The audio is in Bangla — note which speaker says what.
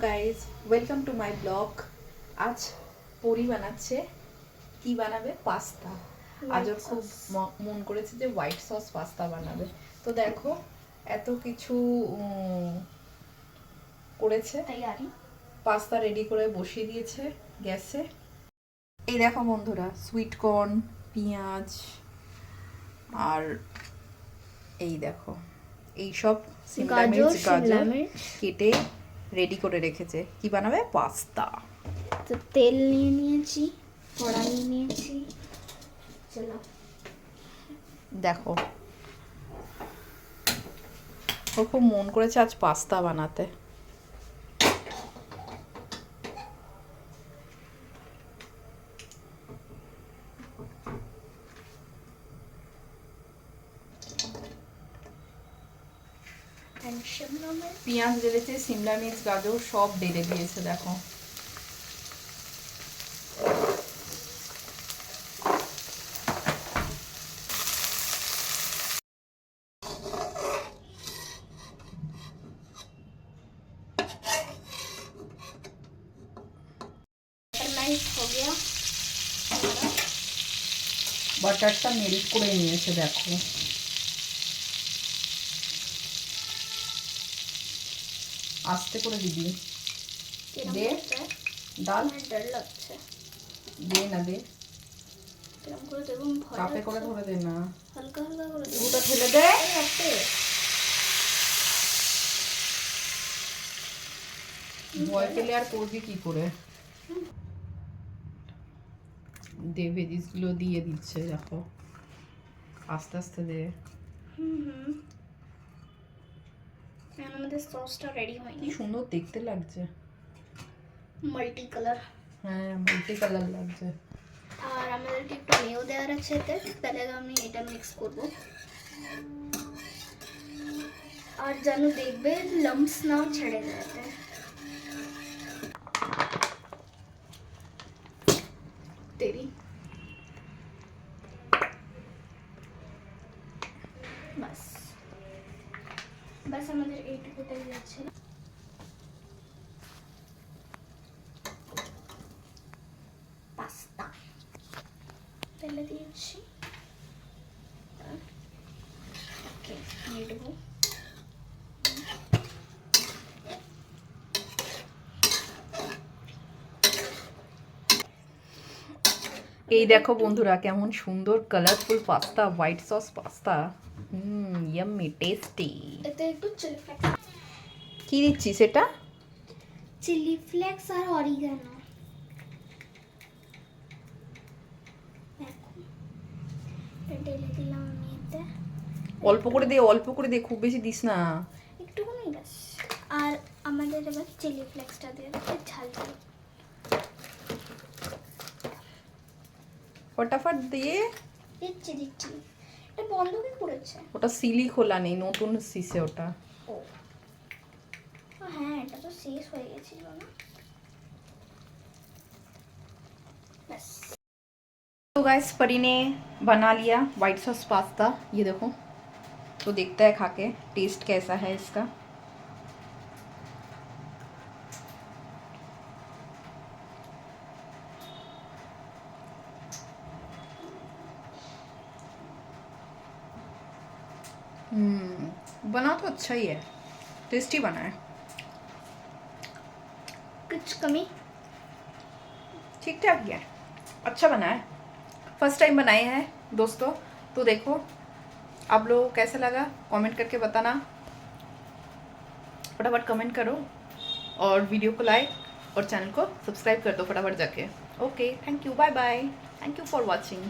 Speaker 1: Guys, welcome to my blog. আজ পরি বানাচ্ছে, কি বানাবে? পাস্তা। আজ ওর খুব মন করেছে যে হোয়াইট সস পাস্তা বানাবে। তো দেখো এত কিছু করেছে, পাস্তা রেডি করে বসিয়ে দিয়েছে গ্যাসে। এই দেখো বন্ধুরা, সুইট কর্ন, পেঁয়াজ আর এই দেখো এইসব সিমলা মির্চ, গাজর কেটে রেডি করে রেখেছে। কি বানাবে? পাস্তা।
Speaker 2: তো তেল নিয়ে নিয়েছি, কড়াই নিয়েছি। চলো
Speaker 1: দেখো ওর খুব মন করেছে আজ পাস্তা বানাতে। পেঁয়াজ ঢেলেছে, সিমলা মির্চ, গাজর সব ঢেলে দিয়েছে। দেখো বাটারটা মেল্ট করে নিয়েছে। দেখো আস্তে করে দিবি, দে ডাল,
Speaker 2: ডর লাগছে।
Speaker 1: দে না, দে
Speaker 2: এরকম করে দেবো,
Speaker 1: কাপে করে ধরে দে না,
Speaker 2: হালকা হালকা করে দেবো।
Speaker 1: দুটো ঠেলে দে। ভয় পেলে আর করবি কি করে? দে, ভেজিসগুলো দিয়ে দিচ্ছে। দেখো আস্তে আস্তে দে।
Speaker 2: আমাদের সসটা রেডি হয়নি।
Speaker 1: কি সুন্দর দেখতে লাগছে,
Speaker 2: মাল্টি কালার।
Speaker 1: হ্যাঁ মাল্টি কালার লাগছে।
Speaker 2: আর আমাদেরকে একটু মেও দেওয়ার আছে এতে, তাহলে আমি এটা মিক্স করব। আর যেন দেখবে লাম্পস না ছেড়ে যাতে। তেরি বাস বাস আমাদের এইটুকুটাই যাচ্ছে। পাস্তা তেলে দিয়েছি। ওকে, নিয়ে দেবো।
Speaker 1: এই দেখো বন্ধুরা, কেমন সুন্দর colourful pasta, white sauce pasta. Yummy tasty.
Speaker 2: এতে একটু চিলি ফ্লেক্স।
Speaker 1: কি দিচ্ছিস এটা?
Speaker 2: চিলি ফ্লেক্স আর অরিগানো। ঢেলে দিলাম আমি এতে।
Speaker 1: অল্প করে দে, অল্প করে দে, খুব বেশি দিস না।
Speaker 2: একটুখানি ব্যাস। আর আমাদের এবার চিলি ফ্লেক্সটা দিয়ে দেবো, ঝাল ঝাল।
Speaker 1: ফটাফট দিয়ে
Speaker 2: দিচ্ছি দিচ্ছি। এটা বন্ধ কি করেছে?
Speaker 1: ওটা সিলি খোলা নেই, নতুন সিসে ওটা।
Speaker 2: ও হ্যাঁ, এটা তো শেষ হয়ে গেছিল না। बस
Speaker 1: तो गाइस, परी ने बना लिया वाइट सॉस पास्ता। ये देखो, तो देखता है खा के टेस्ट कैसा है इसका। बना तो अच्छा ही है, टेस्टी बना है।
Speaker 2: कुछ कमी?
Speaker 1: ठीक ठाक ही है, अच्छा बना है। फर्स्ट टाइम बनाए हैं दोस्तों, तो देखो आप लोगों को कैसा लगा कमेंट करके बताना। फटाफट कमेंट करो और वीडियो को लाइक और चैनल को सब्सक्राइब कर दो फटाफट जाके। Okay, thank you, bye bye, thank you for watching.